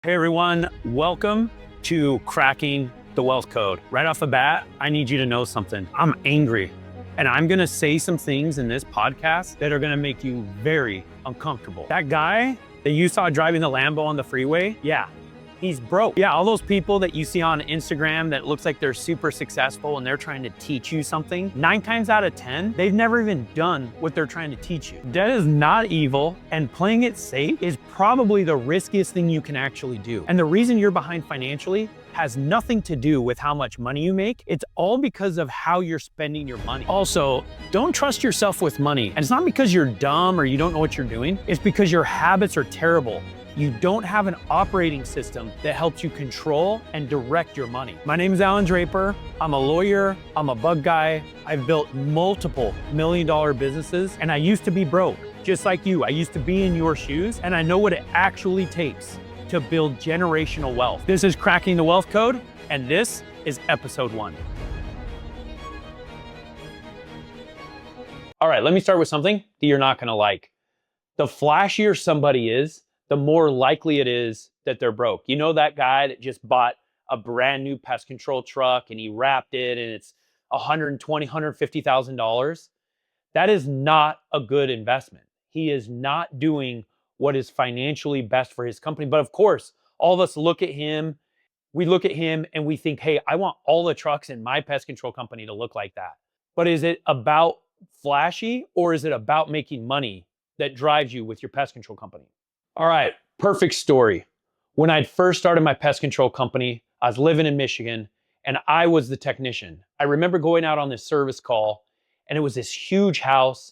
Hey everyone, welcome to Cracking the Wealth Code. Right off the bat, I need you to know something. I'm angry, and I'm gonna say some things in this podcast that are gonna make you very uncomfortable. That guy that you saw driving the Lambo on the freeway, yeah, he's broke. Yeah, all those people that you see on Instagram that looks like they're super successful and they're trying to teach you something, 9 times out of 10, they've never even done what they're trying to teach you. Debt is not evil, and playing it safe is probably the riskiest thing you can actually do. And the reason you're behind financially has nothing to do with how much money you make. It's all because of how you're spending your money. Also, don't trust yourself with money. And it's not because you're dumb or you don't know what you're doing. It's because your habits are terrible. You don't have an operating system that helps you control and direct your money. My name is Allan Draper. I'm a lawyer. I'm a bug guy. I've built multiple million-dollar businesses, and I used to be broke, just like you. I used to be in your shoes, and I know what it actually takes to build generational wealth. This is Cracking the Wealth Code, and this is episode 1. All right, let me start with something that you're not gonna like. The flashier somebody is, the more likely it is that they're broke. You know that guy that just bought a brand new pest control truck and he wrapped it and it's $120,000, $150,000? That is not a good investment. He is not doing what is financially best for his company. But of course, all of us look at him, and we think, hey, I want all the trucks in my pest control company to look like that. But is it about flashy, or is it about making money that drives you with your pest control company? All right, perfect story. When I'd first started my pest control company, I was living in Michigan and I was the technician. I remember going out on this service call and it was this huge house.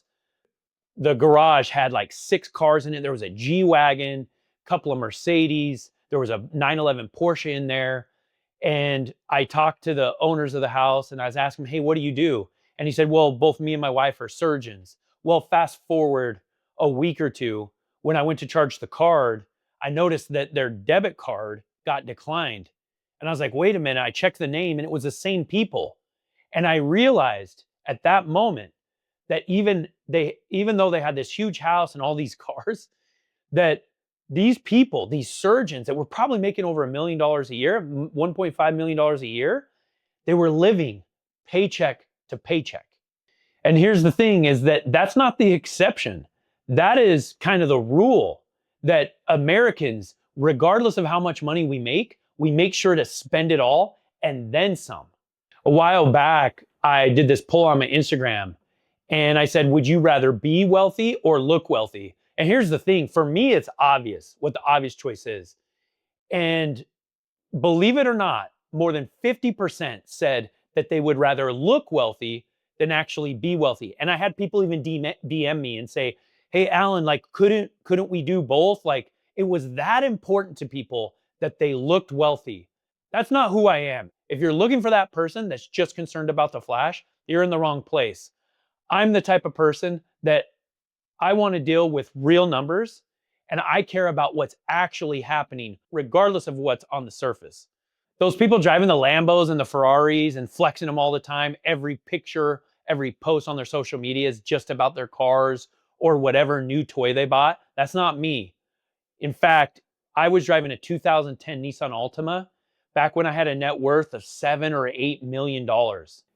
The garage had like 6 cars in it. There was a G-Wagon, a couple of Mercedes. There was a 911 Porsche in there. And I talked to the owners of the house and I was asking him, hey, what do you do? And he said, well, both me and my wife are surgeons. Well, fast forward a week or two, when I went to charge the card, I noticed that their debit card got declined. And I was like, wait a minute, I checked the name and it was the same people. And I realized at that moment that even though they had this huge house and all these cars, that these people, these surgeons that were probably making over $1 million a year, $1.5 million a year, they were living paycheck to paycheck. And here's the thing is that that's not the exception. That is kind of the rule, that Americans, regardless of how much money we make sure to spend it all and then some. A while back, I did this poll on my Instagram and I said, would you rather be wealthy or look wealthy? And here's the thing, for me, it's obvious what the obvious choice is. And believe it or not, more than 50% said that they would rather look wealthy than actually be wealthy. And I had people even DM me and say, hey, Allan, like, couldn't we do both? Like, it was that important to people that they looked wealthy. That's not who I am. If you're looking for that person that's just concerned about the flash, you're in the wrong place. I'm the type of person that I want to deal with real numbers, and I care about what's actually happening, regardless of what's on the surface. Those people driving the Lambos and the Ferraris and flexing them all the time, every picture, every post on their social media is just about their cars or whatever new toy they bought. That's not me. In fact, I was driving a 2010 Nissan Altima back when I had a net worth of $7 or $8 million.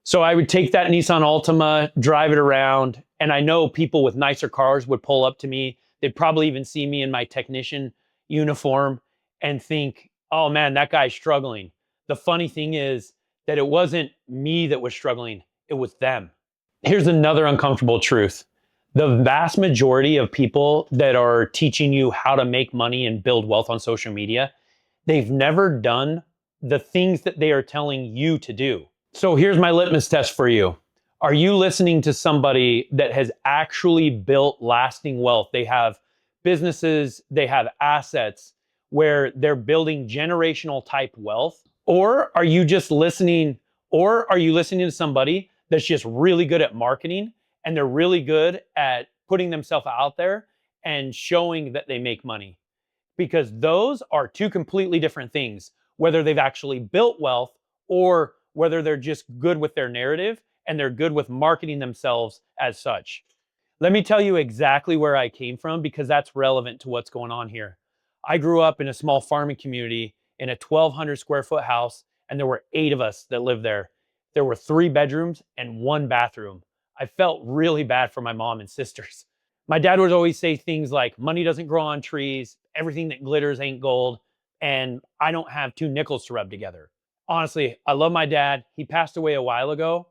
So I would take that Nissan Altima, drive it around, and I know people with nicer cars would pull up to me. They'd probably even see me in my technician uniform and think, oh man, that guy's struggling. The funny thing is that it wasn't me that was struggling, it was them. Here's another uncomfortable truth. The vast majority of people that are teaching you how to make money and build wealth on social media, they've never done the things that they are telling you to do. So here's my litmus test for you. Are you listening to somebody that has actually built lasting wealth? They have businesses, they have assets where they're building generational type wealth? Or are you listening to somebody that's just really good at marketing and they're really good at putting themselves out there and showing that they make money? Because those are 2 completely different things, whether they've actually built wealth or whether they're just good with their narrative and they're good with marketing themselves as such. Let me tell you exactly where I came from because that's relevant to what's going on here. I grew up in a small farming community in a 1,200 square foot house, and there were 8 of us that lived there. There were 3 bedrooms and 1 bathroom. I felt really bad for my mom and sisters. My dad would always say things like, money doesn't grow on trees, everything that glitters ain't gold, and I don't have 2 nickels to rub together. Honestly, I love my dad. He passed away a while ago.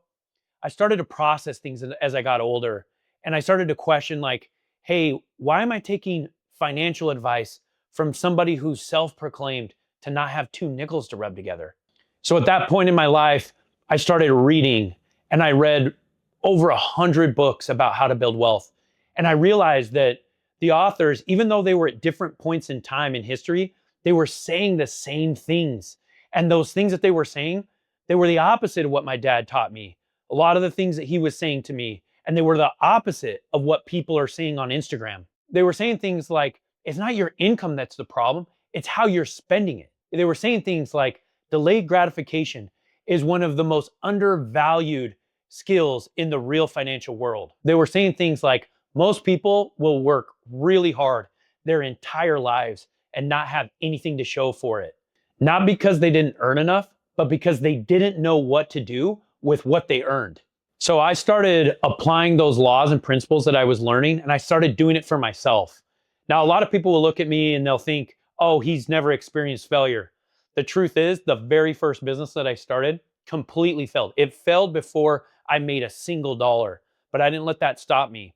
I started to process things as I got older, and I started to question, like, hey, why am I taking financial advice from somebody who's self-proclaimed to not have 2 nickels to rub together? So at that point in my life, I started reading, and I read over 100 books about how to build wealth. And I realized that the authors, even though they were at different points in time in history, they were saying the same things. And those things that they were saying, they were the opposite of what my dad taught me. A lot of the things that he was saying to me, and they were the opposite of what people are saying on Instagram. They were saying things like, it's not your income that's the problem, it's how you're spending it. They were saying things like, delayed gratification is one of the most undervalued skills in the real financial world. They were saying things like, most people will work really hard their entire lives and not have anything to show for it. Not because they didn't earn enough, but because they didn't know what to do with what they earned. So I started applying those laws and principles that I was learning, and I started doing it for myself. Now, a lot of people will look at me and they'll think, oh, he's never experienced failure. The truth is, the very first business that I started completely failed. It failed before I made a single dollar, but I didn't let that stop me.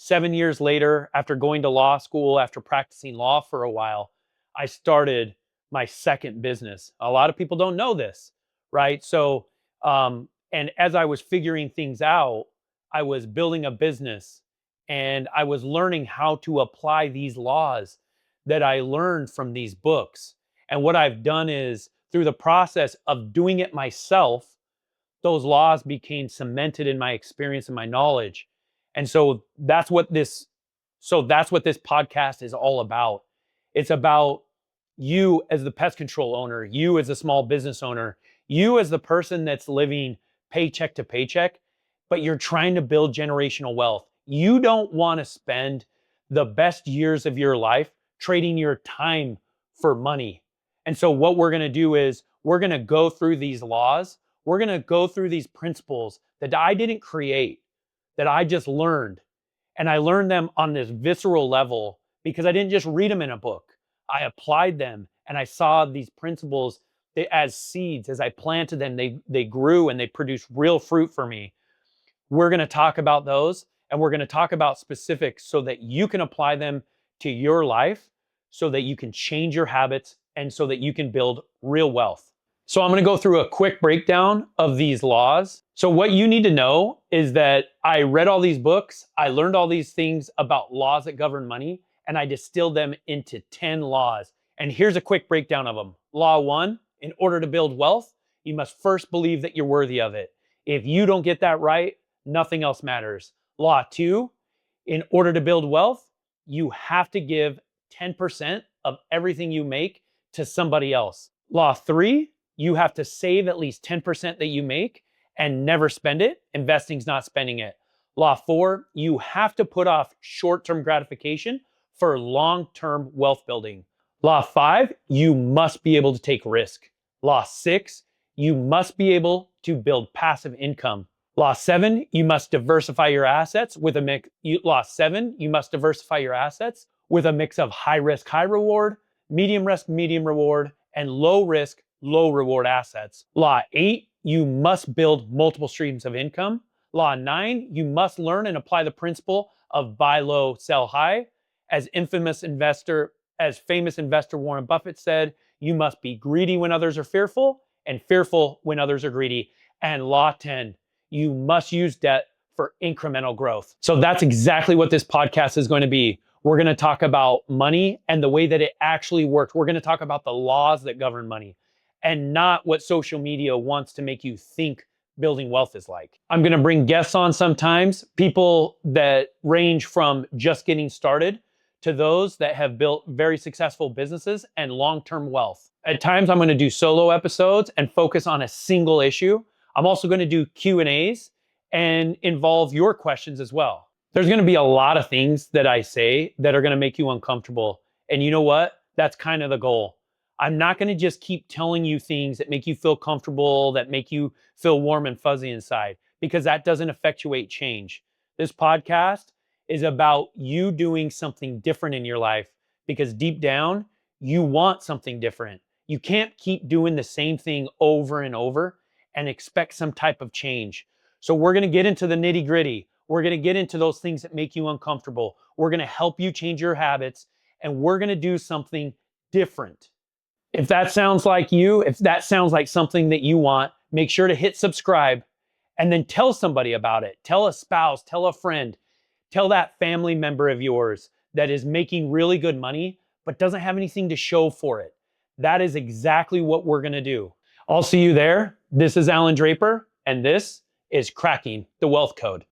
7 years later, after going to law school, after practicing law for a while, I started my second business. A lot of people don't know this, right? So, and as I was figuring things out, I was building a business and I was learning how to apply these laws that I learned from these books. And what I've done is, through the process of doing it myself, those laws became cemented in my experience and my knowledge. And that's what this podcast is all about. It's about you as the pest control owner, you as a small business owner, you as the person that's living paycheck to paycheck, but you're trying to build generational wealth. You don't want to spend the best years of your life trading your time for money. And so what we're going to do is we're going to go through these laws. We're going to go through these principles that I didn't create, that I just learned. And I learned them on this visceral level because I didn't just read them in a book. I applied them and I saw these principles as seeds. As I planted them, they grew and they produced real fruit for me. We're going to talk about those, and we're going to talk about specifics so that you can apply them to your life, so that you can change your habits, and so that you can build real wealth. So I'm going to go through a quick breakdown of these laws. So what you need to know is that I read all these books, I learned all these things about laws that govern money, and I distilled them into 10 laws. And here's a quick breakdown of them. Law 1, in order to build wealth, you must first believe that you're worthy of it. If you don't get that right, nothing else matters. Law 2, in order to build wealth, you have to give 10% of everything you make to somebody else. Law 3, you have to save at least 10% that you make and never spend it. Investing's not spending it. Law 4, you have to put off short-term gratification for long-term wealth building. Law 5, you must be able to take risk. Law 6, you must be able to build passive income. Law 7, you must diversify your assets with a mix. Law 7, you must diversify your assets with a mix of high risk, high reward, medium risk, medium reward, and low risk, low reward assets. Law 8, you must build multiple streams of income. Law 9, you must learn and apply the principle of buy low, sell high. As famous investor Warren Buffett said, you must be greedy when others are fearful and fearful when others are greedy. And Law 10, you must use debt for incremental growth. So that's exactly what this podcast is going to be. We're going to talk about money and the way that it actually works. We're going to talk about the laws that govern money and not what social media wants to make you think building wealth is like. I'm going to bring guests on sometimes, people that range from just getting started to those that have built very successful businesses and long-term wealth. At times, I'm going to do solo episodes and focus on a single issue. I'm also going to do Q&As and involve your questions as well. There's going to be a lot of things that I say that are going to make you uncomfortable. And you know what? That's kind of the goal. I'm not going to just keep telling you things that make you feel comfortable, that make you feel warm and fuzzy inside, because that doesn't effectuate change. This podcast is about you doing something different in your life, because deep down, you want something different. You can't keep doing the same thing over and over and expect some type of change. So we're going to get into the nitty gritty. We're going to get into those things that make you uncomfortable. We're going to help you change your habits, and we're going to do something different. If that sounds like you, if that sounds like something that you want, make sure to hit subscribe and then tell somebody about it. Tell a spouse, tell a friend, tell that family member of yours that is making really good money but doesn't have anything to show for it. That is exactly what we're going to do. I'll see you there. This is Allan Draper, and this is Cracking the Wealth Code.